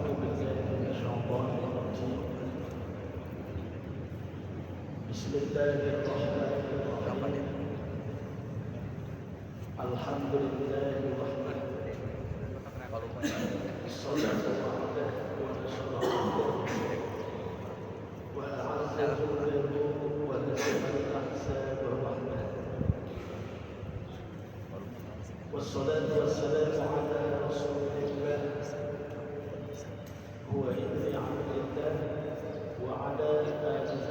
بالله من الشيطان الرجيم بسم الله الرحمن الرحيم الحمد لله وحده الصلاة وحده ونشره وأعزه له ونسب الأحساب وحده والصلاة والسلام على رسول الله هو ابن عبد الله وعلى آله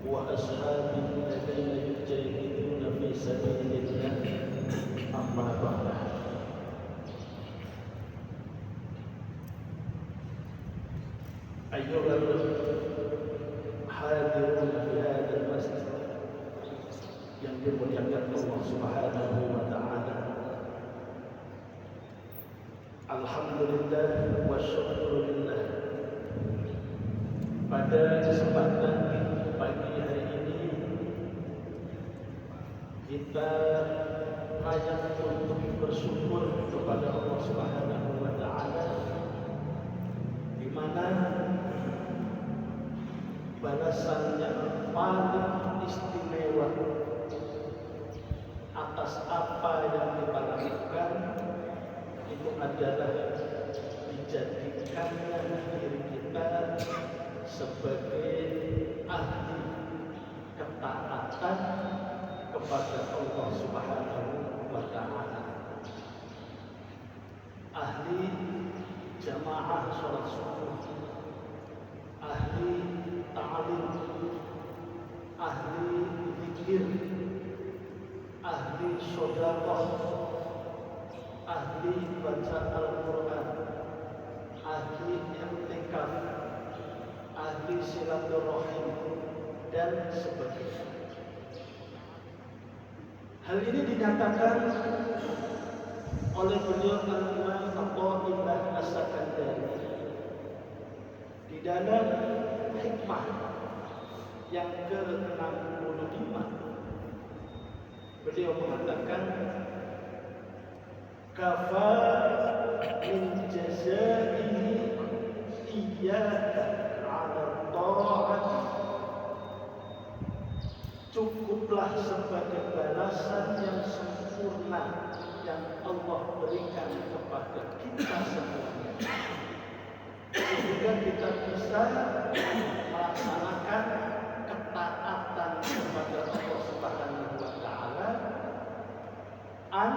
وأصحابه الذين يجاهدون في سبيل الله أما بعد أيها الحاضرون في هذا المسجد yang dimuliakan Allah Subhanahu wa taala. Alhamdulillah wa syukurillah. Pada kesempatan pagi hari ini kita layak untuk bersyukur kepada Allah Subhanahu wa taala, di mana balasan yang paling istimewa atas apa yang kita lakukan itu adalah dijadikannya diri kita sebagai ahli ketaatan kepada Allah Subhanahu wa taala, ahli jamaah sholat subuh, ahli ta'lim, ahli zikir, ahli sedekah, ahli baca Al-Quran, ahli i'tikaf, ahli silaturahim dan sebagainya. Hal ini dinyatakan oleh beliau Al-Imam Athaillah As-Sakandari di dalam hikmah yang ke-65. Beliau mengatakan, kafa min jazaihi iyyaka 'ala ta'at, cukuplah sebagai balasan yang sempurna yang Allah berikan kepada kita semuanya, sehingga kita bisa melaksanakan ketaatan kepada Allah Subhanahu wa taala, an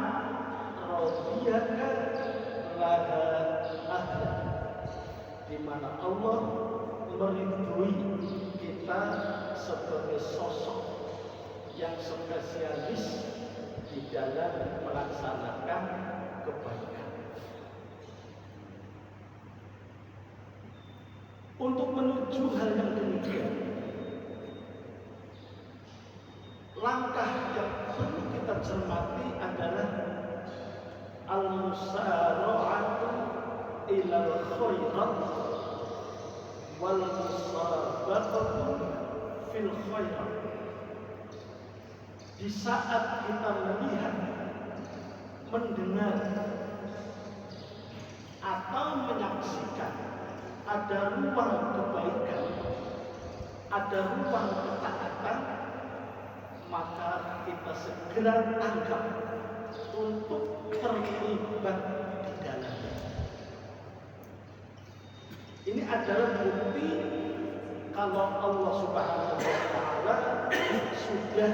radiyaka laha ahla, di mana Allah meridhoi kita sebagai sosok yang spesialis di dalam melaksanakan kebaikan. Untuk menuju hal yang demikian, langkah yang perlu kita cermati adalah al-musara'atu ilal khairat wal musabaqatu fil khairat. Di saat kita melihat, mendengar atau menyaksikan ada ruang kebaikan, ada ruang ketaatan, maka kita segera tanggap untuk terlibat di dalamnya. Ini adalah bukti kalau Allah Subhanahu wa taala sudah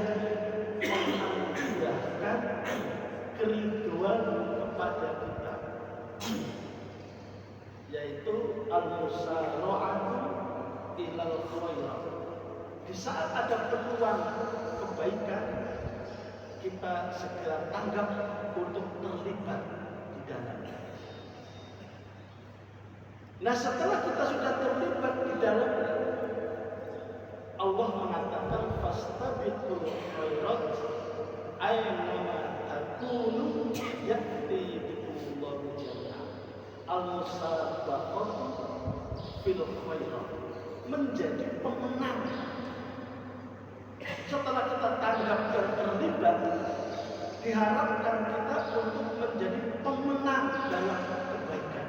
menganugerahkan keriduan kepada kita, yaitu al-musara'atu ilal khairat. Di saat ada peluang kebaikan, kita segera tanggap untuk terlibat di dalamnya. Nah, setelah kita sudah terlibat di dalamnya, Allah mengatakan fastabiqul khairat aina takunu ya'ti bikumullahu jami'an. Al-musabaqatu fil khairat, menjadi pemenang. Setelah kita tanggap dan terlibat, diharapkan kita untuk menjadi pemenang dalam kebaikan.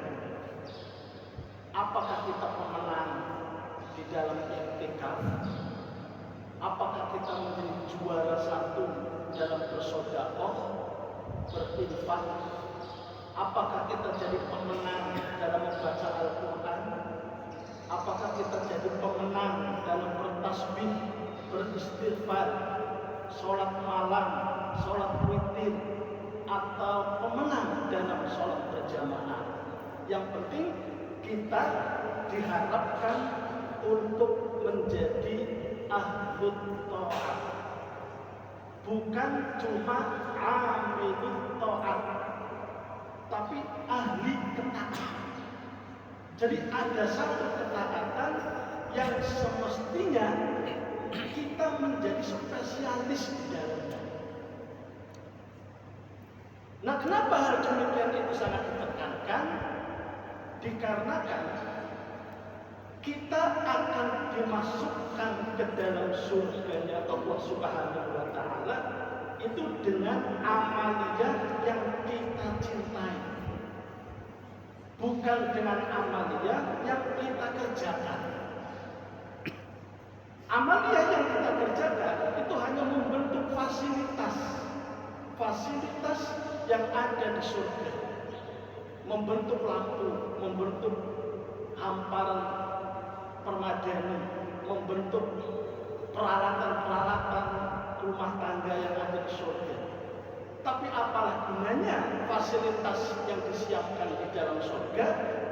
dalam iktikaf? Apakah kita menjadi juara satu dalam bersedekah, berinfak? Apakah kita jadi pemenang dalam membaca Al-Quran? Apakah kita jadi pemenang dalam bertasbih, beristighfar, sholat malam, sholat witir, atau pemenang dalam sholat berjamaah? Yang penting kita diharapkan untuk menjadi ahlut ta'at, bukan cuma amilut ta'at, tapi ahli ketaatan. Jadi ada satu ketaatan yang semestinya kita menjadi spesialis di dalamnya. Nah, kenapa hal demikian itu sangat ditekankan? Dikarenakan kita akan dimasukkan ke dalam surganya Allah Subhanahu wa Ta'ala itu dengan amaliyah yang kita cintai, bukan dengan amaliyah yang kita kerjakan. Amaliyah yang kita kerjakan itu hanya membentuk fasilitas yang ada di surga, membentuk lampu, membentuk hamparan permadani, membentuk peralatan-peralatan rumah tangga yang ada di surga. Tapi apalah gunanya fasilitas yang disiapkan di dalam surga,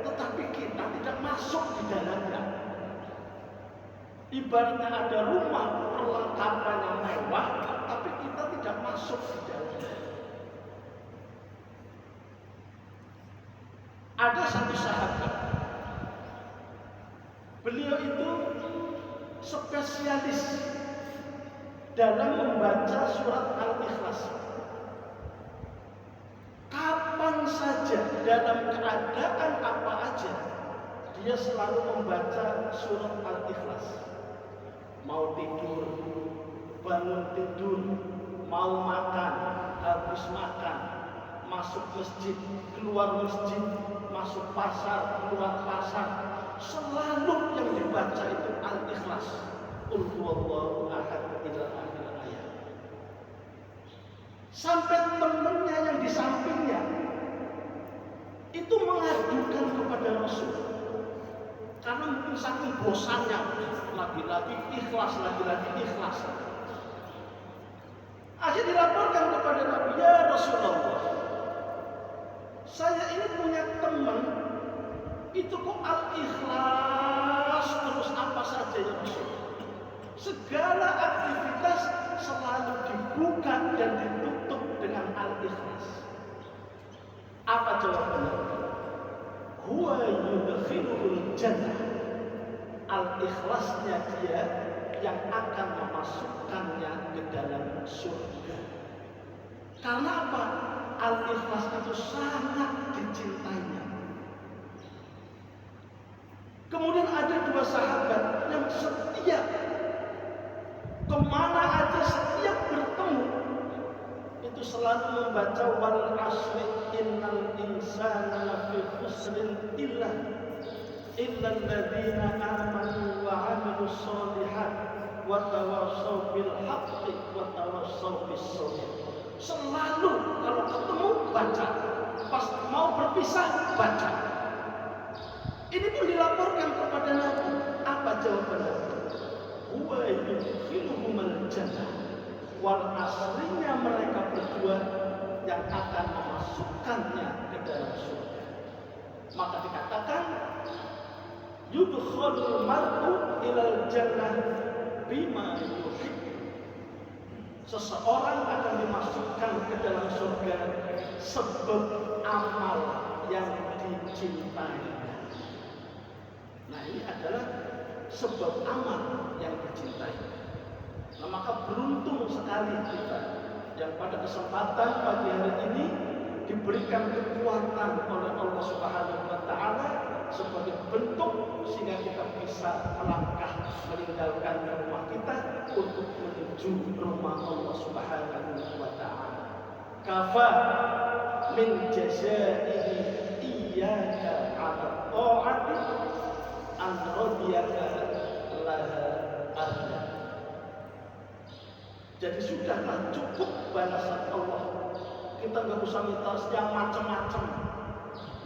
tetapi kita tidak masuk di dalamnya. Ibaratnya ada rumah perlengkapan yang mewah, tapi kita tidak masuk di dalamnya. Ada satu sahabat, beliau itu spesialis dalam membaca surat Al-Ikhlas. Kapan saja, dalam keadaan apa aja, dia selalu membaca surat Al-Ikhlas. Mau tidur, bangun tidur, mau makan, habis makan, masuk masjid, keluar masjid, masuk pasar, keluar pasar, selalu yang dibaca itu Al-Ikhlas. Qul huwallahu ahad ila akhir ayat. Sampai temannya yang di sampingnya itu mengadukan kepada Rasul, karena mungkin saking bosannya, lagi-lagi ikhlas, lagi-lagi ikhlas. Akhirnya dilaporkan kepada Nabi, ya Rasulullah, saya ini punya teman, itu kok Al-Ikhlas terus apa saja ya Rasul. Segala aktivitas selalu dibuka dan ditutup dengan Al-Ikhlas. Apa jawabannya? Huwa yudkhilul jannah. Al-Ikhlasnya dia yang akan memasukkannya ke dalam surga. Karena apa? Al-Ikhlas itu sangat dicintainya. Kemudian ada dua sahabat yang setiap kemana aja, setiap bertemu itu selalu membaca wal asri innal insana lafi khusrin illa alladzina amanu wa 'amilus sholihat wa tawassaw bil haqqi wa tawassaw bis sabr. Selalu kalau ketemu baca, pas mau berpisah baca. Ini pun dilaporkan kepada Nabi. Apa jawabannya? Huwa yudkhiluhumul jannah. Wal aslinya mereka berdua yang akan memasukkannya ke dalam surga. Maka dikatakan yudkhulul mar'u ilal jannah bima yuhib. Seseorang akan dimasukkan ke dalam surga sebab amal yang dicintai. Nah, ini adalah sebab amal yang dicintai. Nah, maka beruntung sekali kita yang pada kesempatan pagi hari ini diberikan kekuatan oleh Allah Subhanahu wa Ta'ala sebagai bentuk sehingga kita bisa melangkah meninggalkan rumah kita untuk menuju rumah Allah Subhanahu wa Ta'ala. Kafa min jazaihi iyyaka 'ala ta'ati an radiyaka Jadi sudahlah, cukup balasan Allah. Kita nggak usah minta yang macam-macam.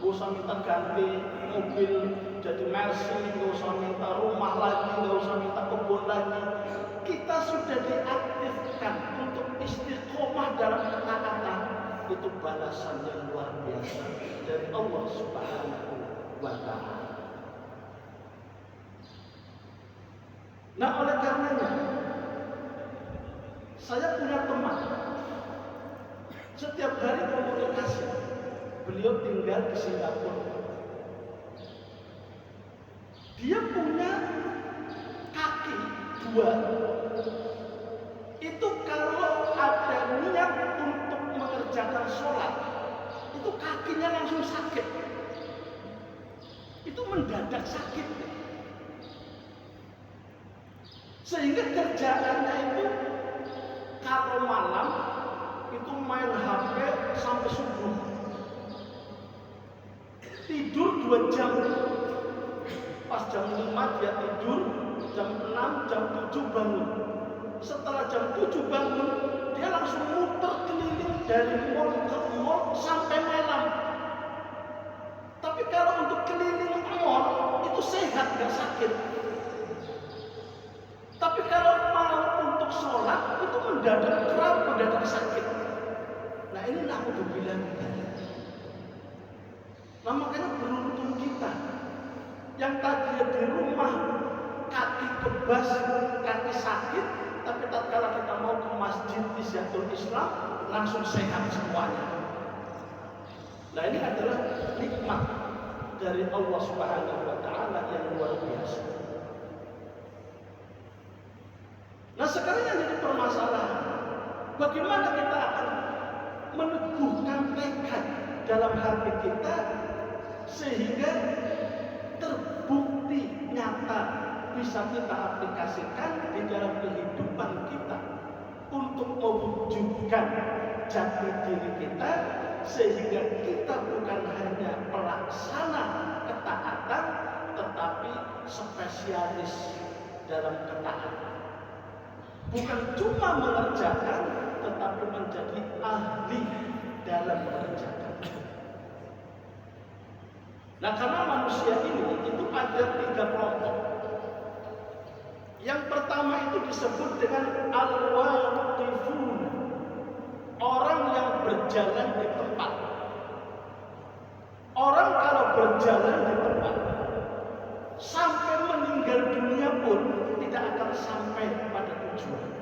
Nggak usah minta ganti mobil jadi Mercy, nggak usah minta rumah lagi, nggak usah minta kebun lagi. Kita sudah diaktifkan untuk istiqomah dalam ketaatan. Itu balasan yang luar biasa dari Allah Subhanahu wa Ta'ala. Nah, oleh karenanya saya punya teman, setiap hari komunikasi. Beliau tinggal di Singapura. Dia punya kaki dua. Itu kalau ada niat untuk mengerjakan sholat, itu kakinya langsung sakit. Itu mendadak sakit. Sehingga kerjaannya itu kalau malam itu main HP sampai subuh. Tidur 2 jam. Pas jam 5 dia tidur, jam 6, jam 7 bangun. Setelah jam 7 bangun, dia langsung muter keliling dari mall ke mall sampai malam. Tapi kalau untuk keliling mall itu sehat, gak sakit. Tapi kalau mau untuk sholat itu mendadak kram, mendadak sakit. Nah ini naudzubillah. Nah makanya beruntung kita yang tadinya di rumah kaki kebas, kaki sakit, tapi tatkala kita mau ke masjid Izzatul Islam langsung sehat semuanya. Nah ini adalah nikmat dari Allah Subhanahu wa Ta'ala yang luar biasa. Nah sekarang yang jadi permasalahan, bagaimana kita akan meneguhkan tekad dalam hati kita sehingga terbukti nyata bisa kita aplikasikan di dalam kehidupan kita untuk mewujudkan jati diri kita sehingga kita bukan hanya pelaksana ketaatan tetapi spesialis dalam ketaatan. Bukan cuma mengerjakan tetapi menjadi ahli dalam mengerjakan. Nah karena manusia ini itu ada 3 kelompok. Yang pertama itu disebut dengan al-waqifun, orang yang berjalan di tempat. Orang kalau berjalan di tempat sampai meninggal dunia pun tidak akan sampai pada tujuan.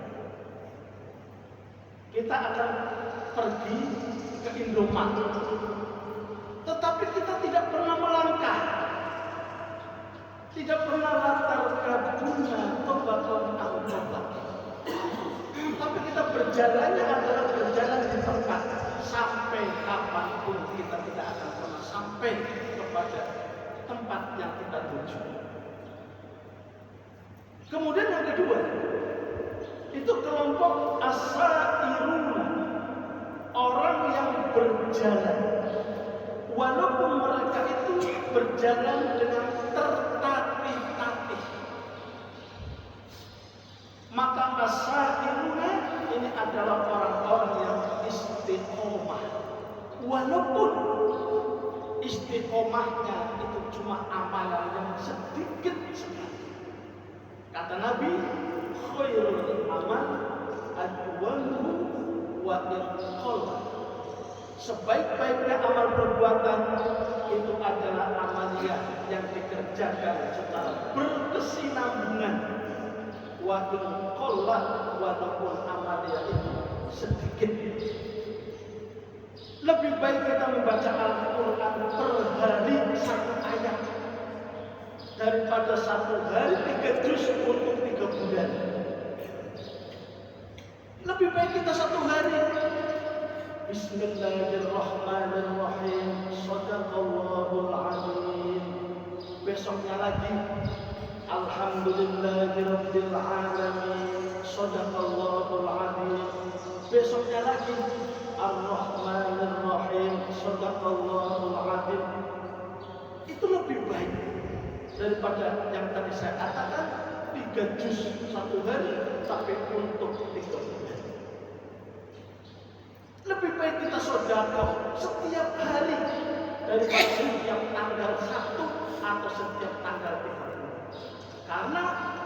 Kita akan pergi ke Indomaret, tetapi kita tidak pernah melangkah, tidak pernah latar kabuna tobaton al-tobat. Tapi kita berjalannya adalah berjalan di tempat. Sampai kapanpun kita tidak akan pernah sampai kepada tempat yang kita tuju. Kemudian yang kedua, itu kelompok as-sairuna, orang yang berjalan. Walaupun mereka itu berjalan dengan tertatih-tatih. Maka as-sairuna ini adalah orang-orang yang istiqomah. Walaupun istiqomahnya itu cuma amalan yang sedikit sekali. Kata Nabi, khairul amal adwamuhu wa inqalla. Sebaik-baiknya amal perbuatan itu adalah amalia yang dikerjakan secara berkesinambungan. Wa inqalla, walaupun amalia itu sedikit. Lebih baik kita membaca Al-Quran per hari 1 ayat daripada 1 hari 3 juz untuk 3 bulan. Lebih baik kita 1 hari Bismillahirrahmanirrahim, Shadaqallahul Azim. Besoknya lagi Alhamdulillahirabbil alamin, Shadaqallahul Azim. Besoknya lagi Ar-Rahmanir-Rahim, Shadaqallahul Azim. Itu lebih baik daripada yang tadi saya katakan 3 juz 1 hari tapi untuk 3 bulan. Lebih baik kita sedekah setiap hari daripada setiap tanggal 1 atau setiap tanggal 30. Karena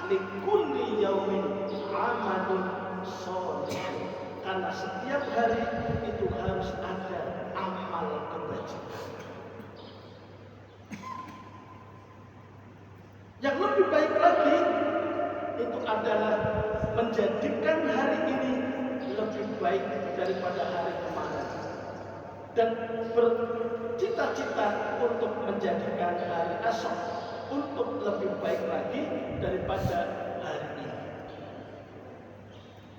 likulli yaumin amalun sholih. Karena setiap hari itu harus ada amal kebajikan. Yang lebih baik lagi itu adalah menjadikan hari ini lebih baik daripada hari kemarin, dan bercita-cita untuk menjadikan hari esok untuk lebih baik lagi daripada hari ini.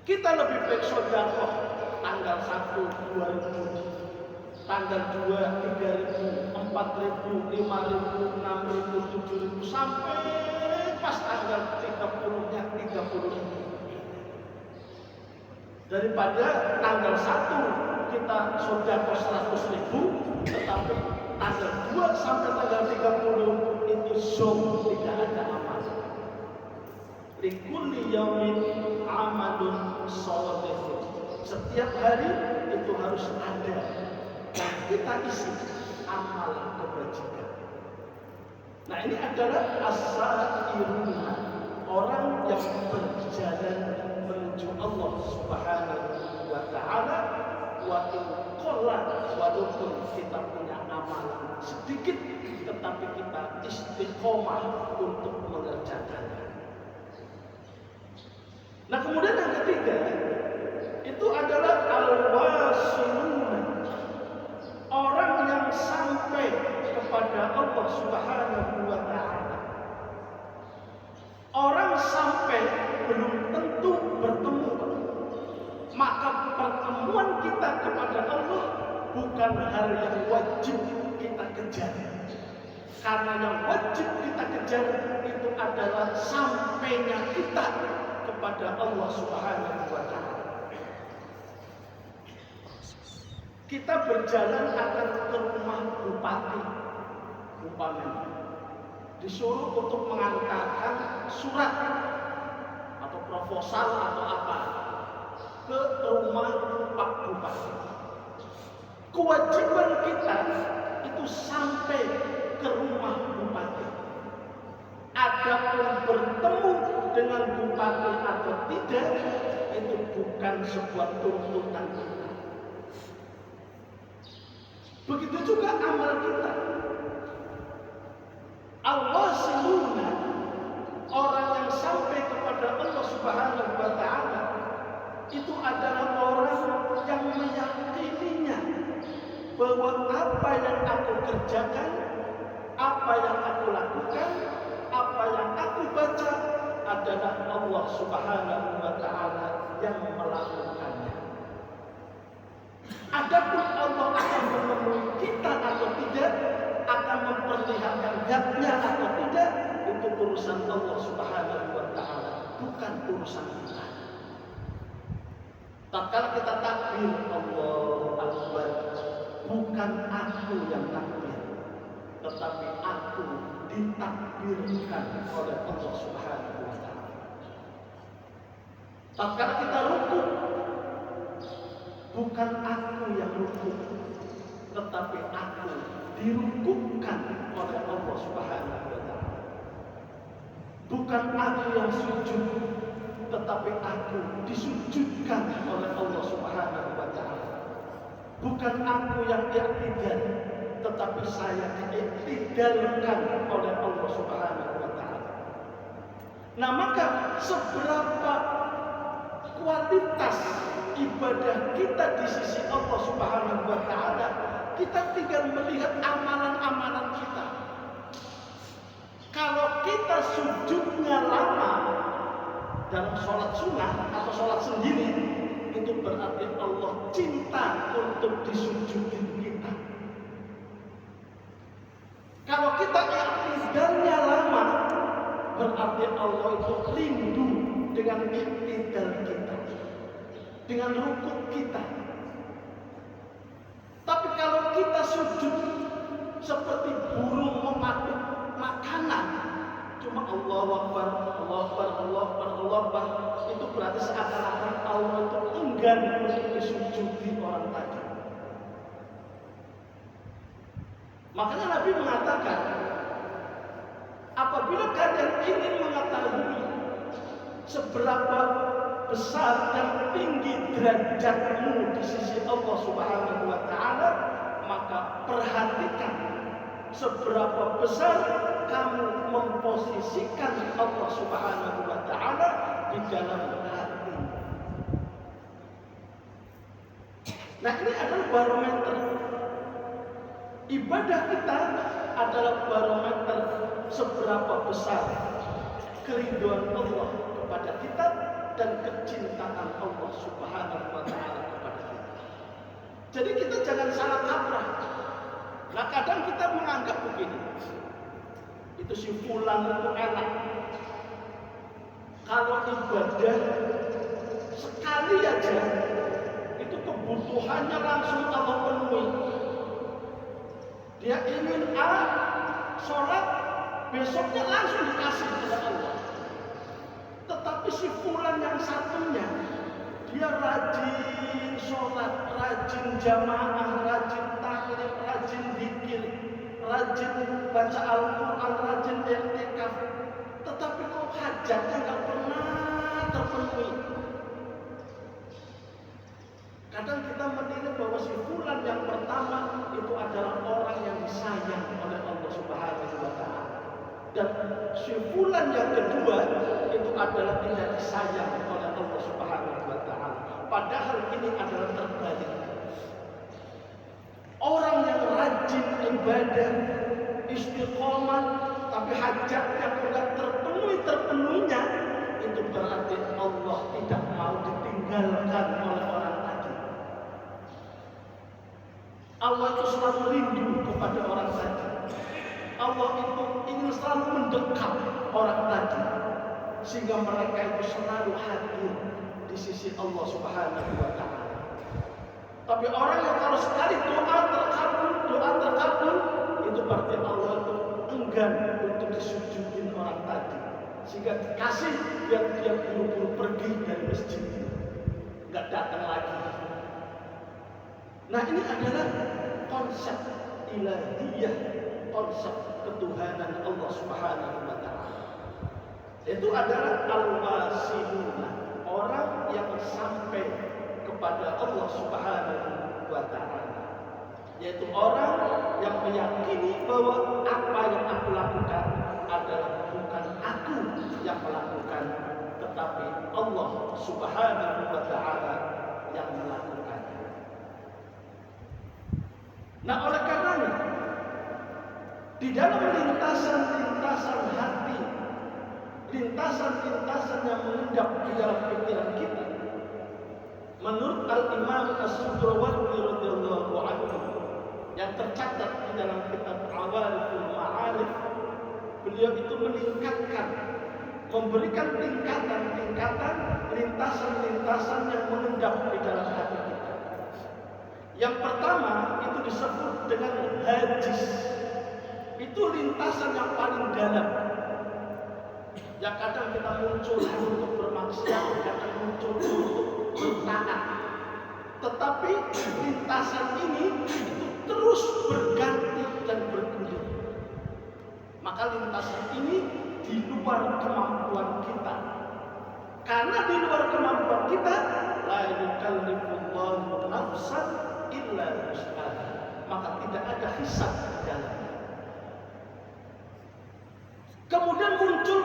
Kita lebih baik sedekah tanggal 1 2000, tanggal 2 3000, 4000, 5000, 6000, 7000 sampai pas tanggal 30-nya 30.000. Daripada tanggal 1 kita sedekah 100.000, tetapi tanggal 2 sampai tanggal 30 itu tidak ada amal. Likulli yaumin amalun sholih. Setiap hari itu harus ada dan kita isi amal kebajikan. Nah, ini adalah as-sa'iruna, orang yang berjalan menuju Allah Subhanahu wa taala. Wa in qalla, walaupun kita punya amalan sedikit, tetapi kita istiqomah untuk mengerjakannya. Nah, kemudian yang ketiga itu adalah al-wasilun, orang yang sampai kepada Allah Subhanahu wa taala. Orang sampai belum tentu bertemu. Maka pertemuan kita kepada Allah bukan hal yang wajib kita kejar. Karena yang wajib kita kejar itu adalah sampainya kita kepada Allah Subhanahu wa taala. Kita berjalan akan ke rumah bupati, umpamanya disuruh untuk mengantarkan surat atau proposal atau apa ke rumah Pak Bupati. Kewajiban kita itu sampai ke rumah bupati. Adapun bertemu dengan bupati atau tidak, itu bukan sebuah tuntutan kita. Begitu juga amal kita. Al-wasiluna, orang yang sampai kepada Allah Subhanahu wa taala, itu adalah orang yang meyakininya bahwa apa yang aku kerjakan, apa yang aku lakukan, apa yang aku baca adalah Allah Subhanahu wa taala yang melakukannya. Adapun Allah akan menemui kita atau tidak, akan memperlihatkan zatnya atau tidak, itu urusan Allah Subhanahu wa taala, bukan urusan kita. Tatkala kita takbir Allahu Akbar, bukan aku yang takbir, tetapi aku ditakbirkan oleh Allah Subhanahu wa taala. Tatkala kita rukuk, bukan aku yang rukuk, tetapi aku dirukukkan oleh Allah Subhanahu wa taala. Bukan aku yang sujud, tetapi aku disujudkan oleh Allah Subhanahu wa taala. Bukan aku yang i'tidal, tetapi saya di'iktidalkan oleh Allah Subhanahu wa taala. Nah, maka seberapa kualitas ibadah kita di sisi Allah Subhanahu wa taala, kita tinggal melihat amalan-amalan kita. Kalau kita sujudnya lama dalam sholat sunnah atau sholat sendiri, itu berarti Allah cinta untuk disujudin kita. Kalau kita i'tidalnya lama, berarti Allah itu rindu dengan i'tidal kita, dengan rukuk kita. Tapi kalau kita sujud seperti burung mematuk makanan, cuma Allahu Akbar, Allahu Akbar, Allahu Akbar, Allahu Akbar, itu berarti seakan-akan Allah itu enggan untuk disujudi orang tadi. Makanya Nabi mengatakan, apabila kalian ingin mengetahui seberapa besar dan tinggi derajatmu di sisi Allah Subhanahu wa taala, maka perhatikan seberapa besar kamu memposisikan Allah Subhanahu wa taala di dalam hati. Nah, ini adalah barometer. Ibadah kita adalah barometer seberapa besar keridhaan Allah kepada kita dan kecintaan Allah Subhanahu wa taala kepada kita. Jadi kita jangan salah kaprah. Nah, kadang kita menganggap begini, itu si fulan itu enak. Kalau ibadah sekali aja, itu kebutuhannya langsung Allah penuhi. Dia ingin A, sholat, besoknya langsung dikasih kepada Allah. Tetapi si fulan yang satunya, dia rajin sholat, rajin jamaah, rajin tahlil, rajin zikir, rajin baca Al-Quran, rajin i'tikaf. Tetapi kok hajatnya nggak pernah terpenuhi. Kadang kita menilai bahwa si fulan yang pertama itu adalah orang yang disayang oleh Allah Subhanahu wa taala. Dan si fulan yang kedua itu adalah tidak disayang oleh Allah Subhanahu wa taala. Padahal ini adalah terbalik. Orang yang rajin ibadah, istiqomah, tapi hajatnya tidak terpenuhinya, itu berarti Allah tidak mau ditinggalkan oleh orang tadi. Allah itu selalu rindu kepada orang tadi. Allah itu ingin selalu mendekat orang tadi, sehingga mereka itu selalu hadir di sisi Allah Subhanahu wa taala. Tapi orang yang kalau sekali doa terkabul, itu berarti Allah itu enggan untuk disujudin orang tadi, sehingga dikasih biar dia buru-buru pergi dari masjid, nggak datang lagi. Nah, ini adalah konsep ilahiyah, konsep ketuhanan Allah Subhanahu wa taala. Itu adalah al-wasiluna, orang yang sampai kepada Allah Subhanahu wa taala. Yaitu orang yang meyakini bahwa apa yang aku lakukan adalah bukan aku yang melakukan, tetapi Allah Subhanahu wa taala yang melakukan. Nah, oleh karenanya di dalam lintasan-lintasan hati, lintasan-lintasan yang mengendap di dalam pikiran kita, menurut Al-Imam As-Sudrawardi radhiyallahu anhu yang tercatat di dalam kitab Awaliful Ma'arif, beliau itu meningkatkan, memberikan tingkatan-tingkatan, lintasan-lintasan yang mengendap di dalam hati kita. Yang pertama itu disebut dengan hajis. Itu lintasan yang paling dalam. Yang kadang kita muncul untuk bermaksiat, kadang muncul untuk bertaat. Tetapi lintasan ini itu terus berganti dan bergulir. Maka lintasan ini di luar kemampuan kita. Karena di luar kemampuan kita, la yukallifullahu nafsan illa wus'aha. Maka tidak ada hisab di dalamnya. Kemudian muncul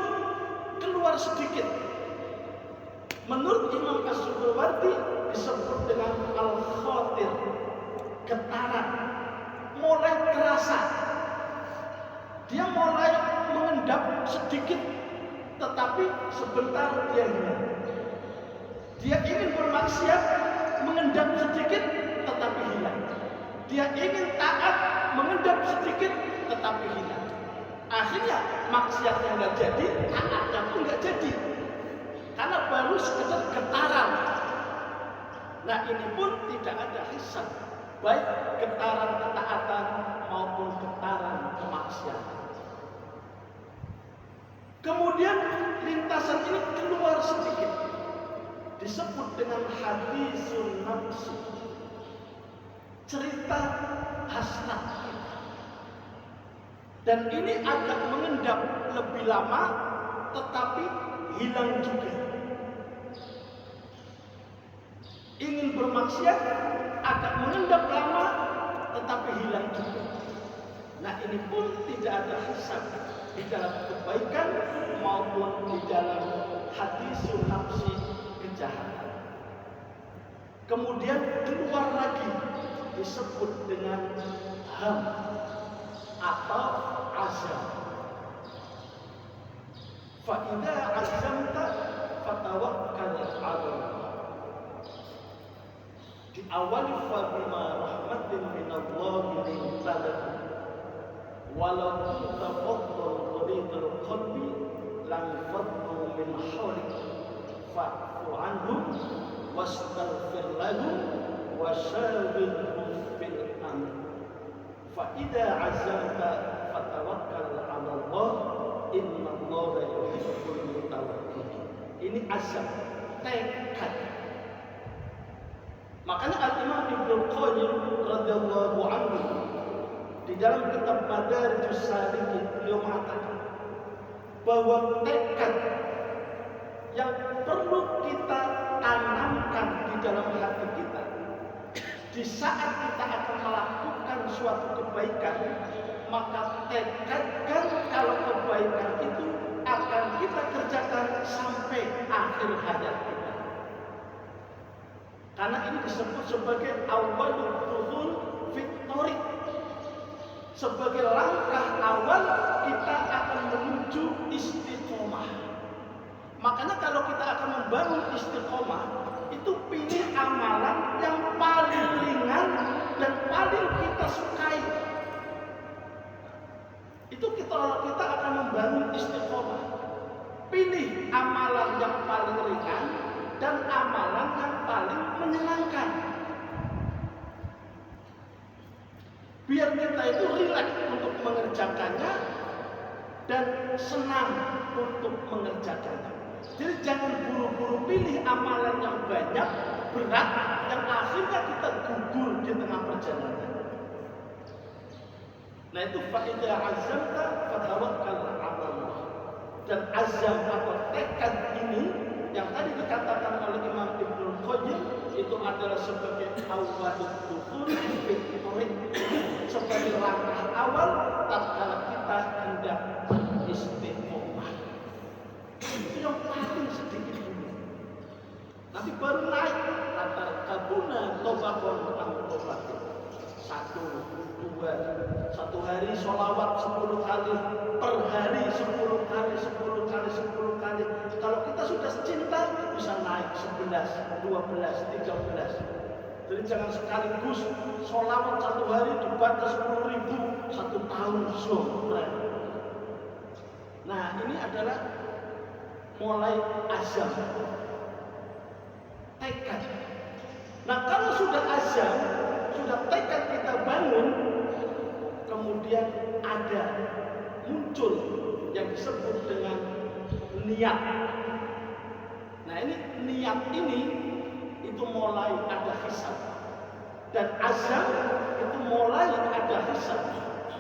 keluar sedikit. Menurut Imam As-Sudrawardi disebut dengan al-khatir, getaran, mulai terasa. Dia mulai mengendap sedikit, tetapi sebentar dia hilang. Dia ingin bermaksiat, mengendap sedikit, tetapi hilang. Dia ingin taat, mengendap sedikit, tetapi hilang. Akhirnya maksiatnya nggak jadi, taatnya pun nggak jadi, karena baru sekedar getaran. Nah, ini pun tidak ada hisab, baik getaran ketaatan maupun getaran kemaksiatan. Kemudian lintasan ini keluar sedikit, disebut dengan hadisun nafsu, cerita hasrat kita. Dan ini agak mengendap lebih lama, tetapi hilang juga. Ingin bermaksiat, agak mengendap lama, tetapi hilang juga. Nah, ini pun tidak ada hisab di dalam kebaikan maupun di dalam hadisul nafsi kejahatan. Kemudian keluar lagi disebut dengan ham atau azam. Fa idza azamta fatawakkal 'ala Allah. Di awal fa bima rahmatin min Allah lintalaka walau kunta faddan ghalidul qalbi lam faddu min hawlik fa'fu anhum wastaghfir lahum wasyawirhum fil amr. Fa idza azamta fatawakkal 'ala Allah innallaha yuhibbul mutawakkilin. Ini azam, tekad. Makanya Al-Imam Ibnu Qayyim radhiyallahu anhu di dalam kitab Madarijus Salikin beliau mengatakan bahwa tekad yang perlu kita tanamkan di dalam hati kita di saat kita akan melakukan suatu kebaikan, maka tekadkan kalau kebaikan itu akan kita kerjakan sampai akhir hayat kita. Karena ini disebut sebagai awalul dukhul fit thoriq, sebagai langkah awal kita akan menuju istiqomah. Makanya kalau kita akan membangun istiqomah, itu pilih amalan yang paling ringan dan paling kita sukai. Itu kalau kita akan membangun istiqomah, pilih amalan yang paling ringan dan amalan yang paling menyenangkan. Biar kita itu rileks untuk mengerjakannya dan senang untuk mengerjakannya. Jadi jangan buru-buru pilih amalan yang banyak, berat, yang akhirnya kita gugur di tengah perjalanan. Nah itu fa'idah azamta fatawakkal 'ala Allah. Dan azam atau tekad ini yang tadi dikatakan oleh Imam Ibnu Qayyim itu adalah sebagai awalul dukhul fit thoriq, sebagai langkah awal tatkala kita hendak beristiqomah. Itu yang paling sedikit dulu. Nanti baru naik antara kabuna tobakon dan tobatin. Satu hari sholawat 10 kali, per hari 10 kali. Kalau kita sudah cinta bisa naik 11, 12, 13. Jadi jangan sekaligus sholawat 1 hari dibaca 10.000, 1 tahun zohran. Nah ini adalah mulai azam, tekad. Nah kalau sudah azam, sudah tekad kita bangun, kemudian ada muncul yang disebut dengan niat. Nah ini niat ini itu mulai ada hisab, dan azam itu mulai ada hisab.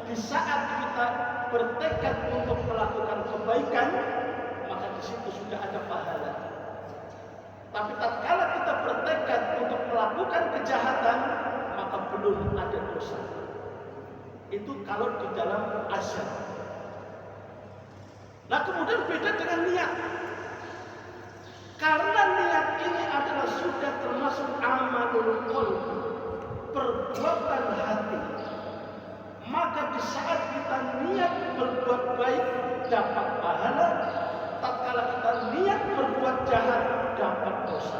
Di saat kita bertekad untuk melakukan kebaikan, maka di situ sudah ada pahala. Tapi tatkala kita bertekad untuk melakukan kejahatan, maka belum ada dosa. Itu kalau di dalam azam. Nah kemudian beda dengan niat. Karena niat ini adalah sudah termasuk amalul qalbi, perbuatan hati. Maka di saat kita niat berbuat baik dapat pahala, tatkala kita niat berbuat jahat dapat dosa.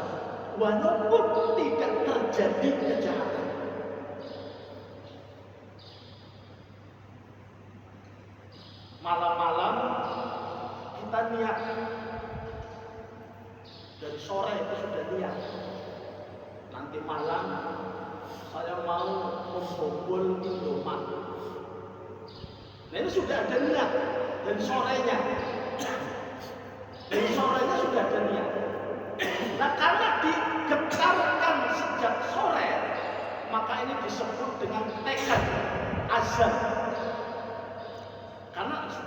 Walaupun tidak terjadi kejahatan. Malam-malam kita niat, dari sore itu sudah niat, nanti malam saya mau membobol Indomaret. Nah ini sudah ada niat dari sorenya. Dari sorenya sudah ada niat. Nah karena digetarkan sejak sore, maka ini disebut dengan tekad azam.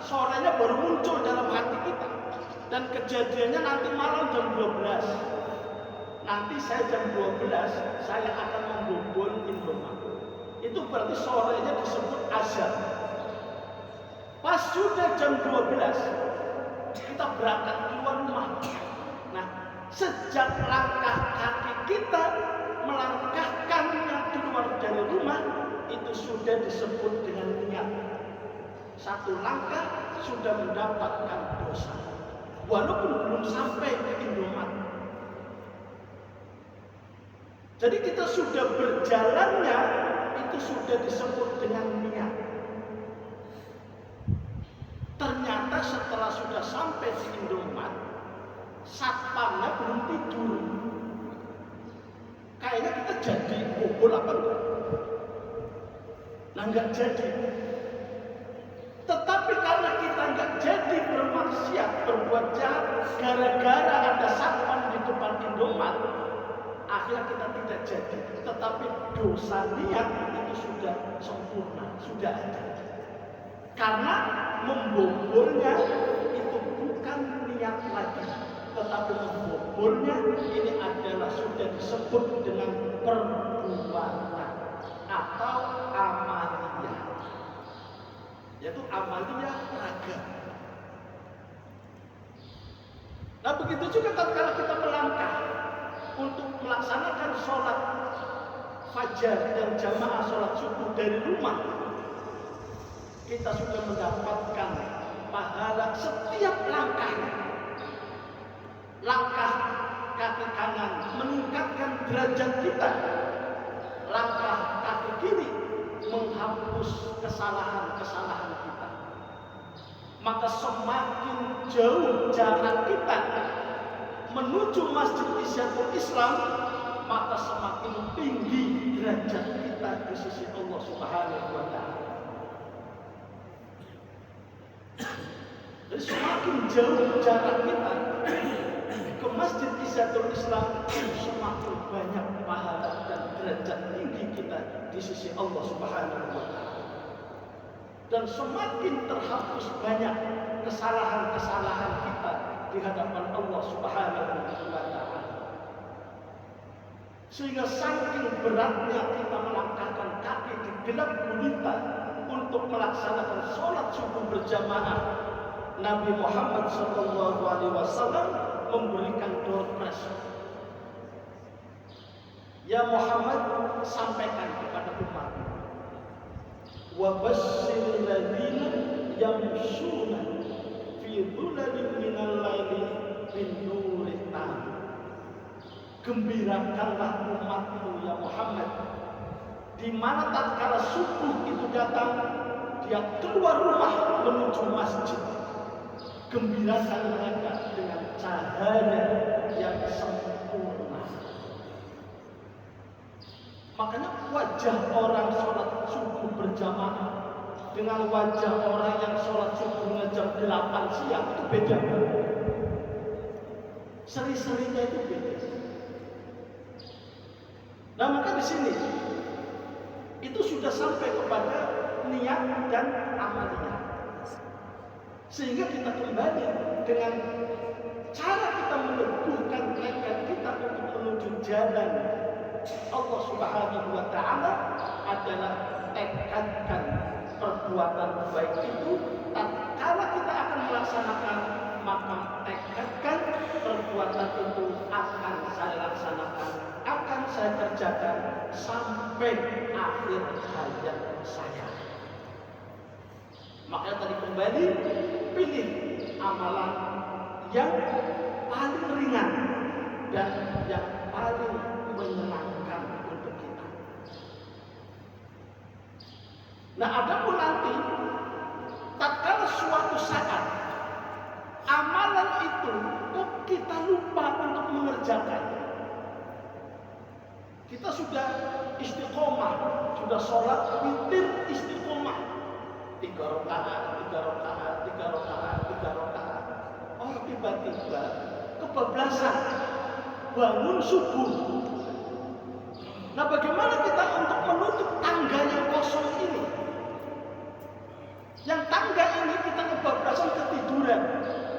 sorenya baru muncul dalam hati kita. Dan kejadiannya nanti malam jam 12. Nanti saya jam 12 saya akan membobol Indomaret. Itu berarti sorenya disebut azan. Pas sudah jam 12 kita berangkat keluar rumah. Nah, sejak langkah kaki kita melangkahkannya keluar dari rumah, itu sudah disebut dengan niat. Satu langkah sudah mendapatkan dosa, walaupun belum sampai ke Indomaret. Jadi kita sudah berjalannya itu sudah disebut dengan niat. Ternyata setelah sudah sampai di Indomaret, satpamnya belum tidur. Kayaknya kita jadi bobol apa enggak? Nah, enggak jadi. Tetapi karena kita enggak jadi bermaksiat, berbuat jahat, gara-gara ada satpam di depan Indomaret, akhirnya kita tidak jadi. Tetapi dosa niat itu sudah sempurna, sudah ada. Karena membobolnya itu bukan niat lagi, tetapi membobolnya ini adalah sudah disebut dengan perbuatan atau amaliyah, yaitu amaliyah raga. Nah, begitu juga tatkala kita melangkah untuk melaksanakan sholat fajar dan jamaah sholat subuh dari rumah, kita sudah mendapatkan pahala setiap langkahnya. Langkah kaki kanan meningkatkan derajat kita, langkah kaki kiri menghapus kesalahan-kesalahan kita. Maka semakin jauh jarak kita menuju Masjid Isyatul Islam, maka semakin tinggi derajat kita di sisi Allah Subhanahu wa Ta'ala. Jadi semakin jauh jarak kita ke Masjid Isyatul Islam, semakin banyak pahala dan derajat tinggi kita di sisi Allah Subhanahu wa Ta'ala. Dan semakin terhapus banyak kesalahan-kesalahan kita di hadapan Allah Subhanahu wa Ta'ala. Sehingga saking beratnya kita melangkahkan kaki di gelap gulita untuk melaksanakan sholat subuh berjamaah, Nabi Muhammad SAW memberikan door prize. Ya Muhammad, sampaikan kepada umat, wa basyiril ladzina yamshuna fi dhulalin minal laili bin nurit tam. Gembirakanlah umatmu ya Muhammad, di mana tatkala subuh itu datang, dia keluar rumah menuju masjid. Gembirakan mereka dengan cahaya yang sempurna. Makanya wajah orang sholat subuh berjamaah dengan wajah orang yang sholat subuhnya jam 8 siang itu beda. Seri-serinya itu beda. Nah, maka di sini itu sudah sampai kepada niat dan amaliyah. Sehingga kita kembali dengan cara kita meneguhkan tekad kita untuk menuju jalan Allah Subhanahu wa Ta'ala adalah tekadkan perbuatan baik itu. Tatkala kita akan melaksanakan, maka tekadkan perbuatan itu akan saya laksanakan, akan saya kerjakan sampai akhir hayat saya. Makanya tadi kembali, pilih amalan yang paling ringan dan yang paling menyenangkan untuk kita. Nah, adapun nanti tatkala suatu saat amalan itu kok kita lupa untuk mengerjakan, kita sudah istiqomah, sudah sholat witir istiqomah, 3 rakaat. Oh, tiba-tiba kebablasan bangun subuh. Nah, bagaimana kita untuk menutup tangga yang kosong ini? Yang tangga ini kita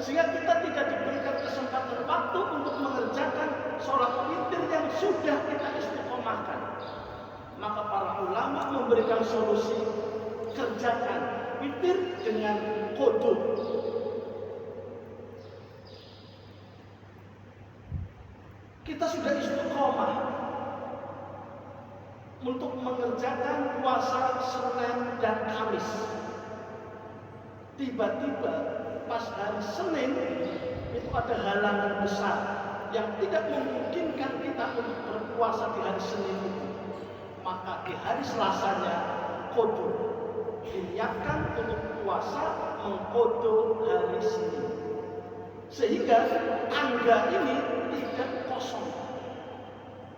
sehingga kita tidak diberikan kesempatan waktu untuk mengerjakan sholat witir yang sudah kita istiqomahkan. Maka para ulama memberikan solusi, kerjakan witir dengan qudud. Kita sudah istiqomah untuk mengerjakan puasa Senin dan Kamis. Tiba-tiba pas hari Senin itu ada halangan besar yang tidak memungkinkan kita untuk berpuasa di hari Senin itu. Maka di hari Selasanya qudud, diniatkan untuk puasa mengqudud hari Senin, sehingga tangga ini tidak kosong.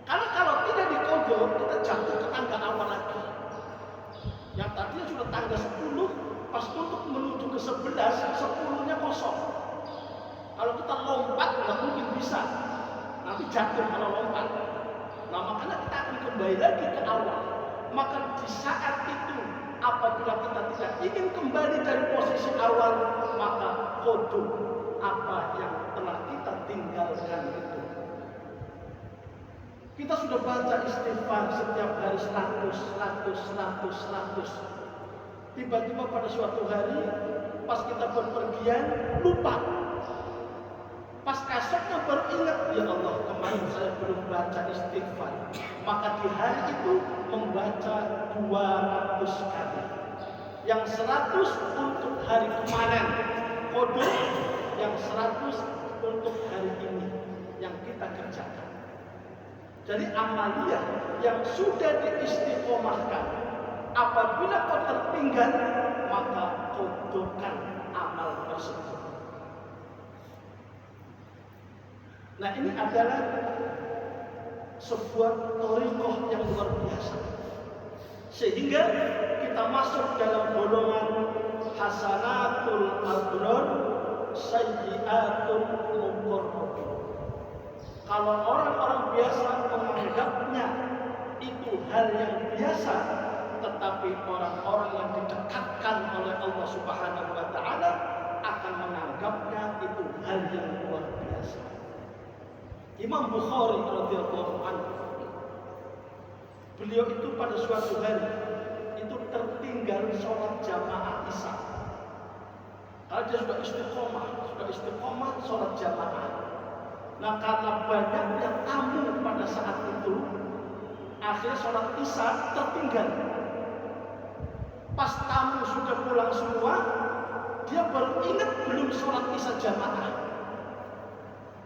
Karena kalau tidak diqudud, kita jatuh ke tangga awal lagi. Yang tadinya sudah tangga 10, pas untuk menuju ke 11, 10-nya kosong. Kalau kita lompat nggak mungkin bisa, nanti jatuh kalau lompat. Nah makanya kita akan kembali lagi ke awal. Maka di saat itu, apabila kita tidak ingin kembali dari posisi awal, maka qudud apa yang telah kita tinggalkan itu. Kita sudah baca istighfar setiap hari 100. Tiba-tiba pada suatu hari, pas kita berpergian, lupa. Pas esoknya baru ingat, ya Allah kemarin saya belum baca istighfar. Maka di hari itu membaca 200 kali. Yang 100 untuk hari kemarin qudud, yang 100 untuk hari ini yang kita kerjakan. Jadi amaliyah yang sudah diistiqomahkan, apabila kau tertinggal, maka qududkan amal tersebut. Nah ini adalah sebuah thariqah yang luar biasa, sehingga kita masuk dalam golongan hasanatul abrar, sayyiatul muqarrabin. Kalau orang-orang biasa menganggapnya itu hal yang biasa, tetapi orang-orang yang didekatkan oleh Allah Subhanahu wa taala akan menganggapnya itu hal yang luar biasa. Imam Bukhari radhiyallahu anhu, beliau itu pada suatu hari itu tertinggal sholat jamaah Isya. Karena dia sudah istiqomah sholat jamaah. Nah karena banyaknya tamu pada saat itu, akhirnya sholat Isya tertinggal. Pas tamu sudah pulang semua, dia baru ingat belum sholat Isya jamaah.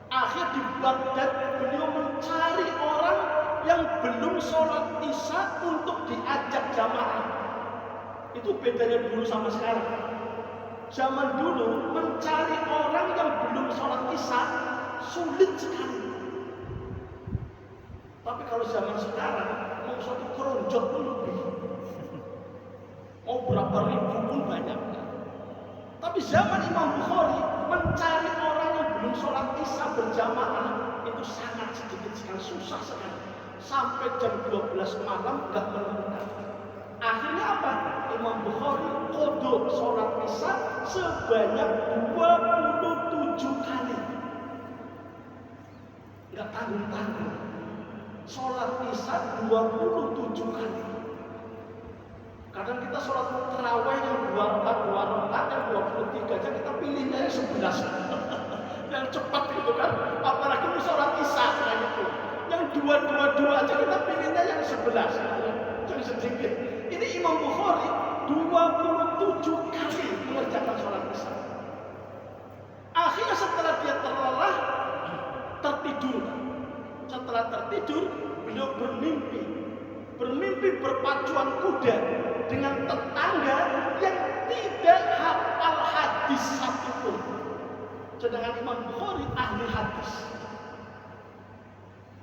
Akhirnya di Baghdad beliau mencari orang yang belum sholat Isya untuk diajak jamaah. Itu bedanya dulu sama sekarang. Zaman dulu mencari orang yang belum sholat Isya sulit sekali. Tapi kalau zaman sekarang mau satu keronjot pun lebih, mau berapa ribu pun banyak. Tapi zaman Imam Bukhari mencari orang yang belum sholat Isya berjamaah itu sangat sedikit sekali, susah sekali. Sampai jam 12 malam gak menemukan. Akhirnya apa? Imam Bukhari qudud sholat Isya sebanyak 27 kali. Gak tanggung-tanggung. Sholat Isya 27 kali. Kadang kita sholat tarawih yang 2 rakaat, yang 23 aja kita pilihnya yang 11. Yang cepat gitu kan. Apalagi ini sholat Isya kayak gitu. Yang 2 aja kita pilihnya yang 11. Yang sedikit. Ini Imam Bukhari 27 kali mengerjakan sholat Isya. Akhirnya setelah dia terlelah, tertidur. Setelah tertidur, beliau bermimpi berpacuan kuda dengan tetangga yang tidak hafal hadis satupun. Sedangkan Imam Bukhari ahli hadis.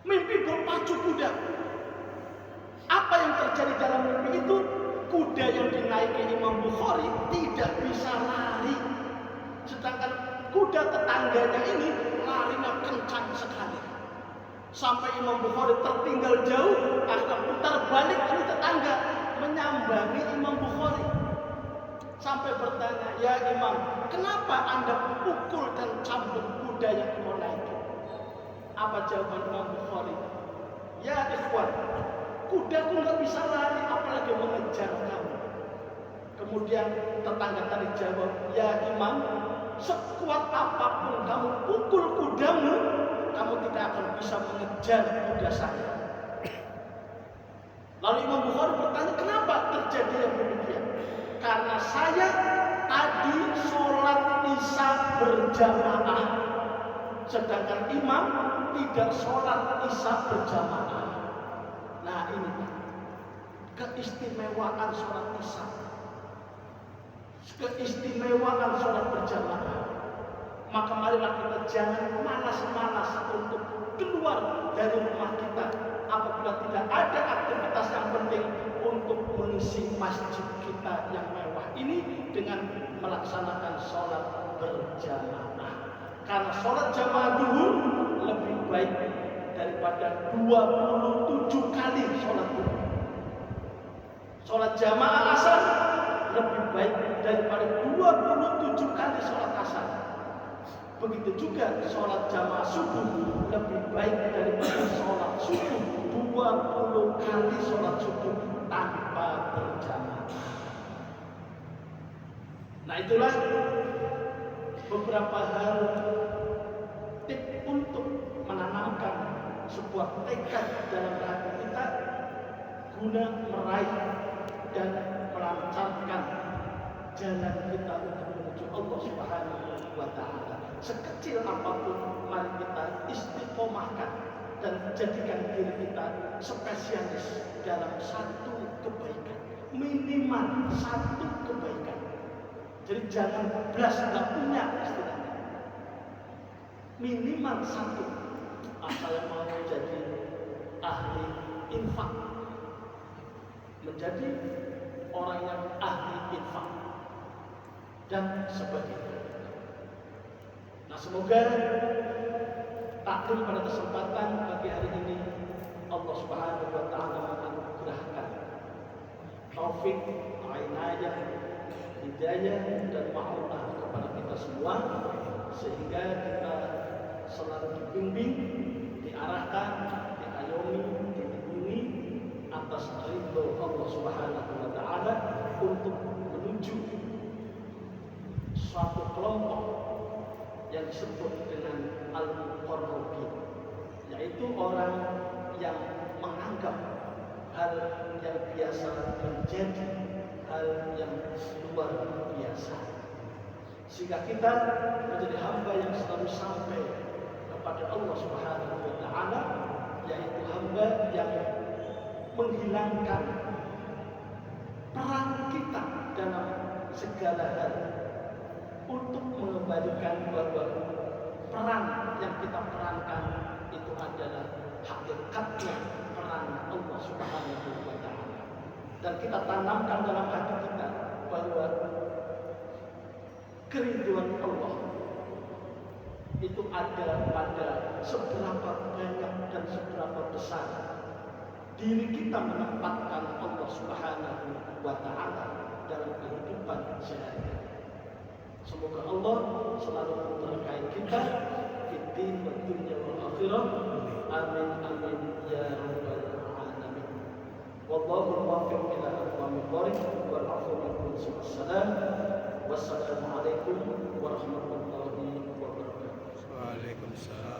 Mimpi berpacu kuda. Apa yang terjadi dalam mimpi itu? Kuda yang dinaiki Imam Bukhari tidak bisa lari. Sedangkan kuda tetangganya ini larinya kencang sekali. Sampai Imam Bukhari tertinggal jauh, akhirnya putar balik ini tetangga menyambangi Imam Bukhari. sampai bertanya, "Ya Imam, kenapa Anda pukul dan cambuk kuda yang kau naiki?" Apa jawaban Imam Bukhari? "Ya ikhwan, kudaku nggak bisa lari, apalagi mengejar kamu." Kemudian tetangga tadi jawab, "Ya Imam, sekuat apapun kamu pukul kudamu, kamu tidak akan bisa mengejar kuda saya." Lalu Imam Bukhari bertanya, "Kenapa terjadi yang demikian?" "Karena saya tadi sholat isya berjamaah, sedangkan imam tidak sholat isya berjamaah." Nah ini keistimewaan sholat isya, keistimewaan sholat berjamaah. Maka marilah kita jangan malas-malas untuk keluar dari rumah kita apabila tidak ada aktivitas yang penting untuk mengisi masjid kita yang mewah ini dengan melaksanakan sholat berjamaah. Karena sholat jamaah duhur lebih baik daripada 27 kali sholat duhur. Sholat jamaah asar lebih baik daripada 27 kali sholat asar. Begitu juga sholat jamaah subuh lebih baik daripada sholat subuh 20 kali sholat subuh tanpa berjamaah. Nah itulah beberapa hal tip untuk menanamkan sebuah tekad dalam hati kita guna meraih dan melancarkan jalan kita untuk menuju Allah Subhanahu wa Ta'ala. Sekecil apapun, mari kita istiqomahkan dan jadikan diri kita spesialis dalam satu kebaikan, minimal satu kebaikan. Jadi jangan belas nggak punya istilahnya, minimal satu. Saya mau jadi ahli infak, menjadi orang yang ahli infak dan sebagainya. Nah semoga takdir pada kesempatan pagi hari ini Allah Subhanahu wa Ta'ala menganugerahkan taufik, inayah, hidayah dan ma'unah kepada kita semua, sehingga kita selalu dibimbing, diarahkan, diayomi, dilindungi atas ridho Allah Subhanahu wa Ta'ala untuk menuju suatu kelompok yang disebut dengan al-muqarrabin, yaitu orang yang menganggap hal yang biasa menjadi hal yang luar biasa, sehingga kita menjadi hamba yang selalu sampai kepada Allah Subhanahu wa Ta'ala, yaitu hamba yang menghilangkan peran kita dalam segala hal untuk mengembalikan bahwa peran yang kita perankan itu adalah hakikatnya peran Allah Subhanahu wa Ta'ala, dan kita tanamkan dalam hati kita bahwa kerinduan Allah itu ada pada seberapa banyak dan seberapa besar diri kita menempatkan Allah Subhanahu wa Ta'ala dalam kehidupan sehari-hari. Semoga Allah selalu memberkahi kita fiddin wa dunya wal akhirah. Amin amin ya rabbal alamin. Wallahu muwaffiq ila aqwamit thariq wal 'afwu minkum. Wassalamu alaikum warahmatullahi wabarakatuh. Waalaikumsalam.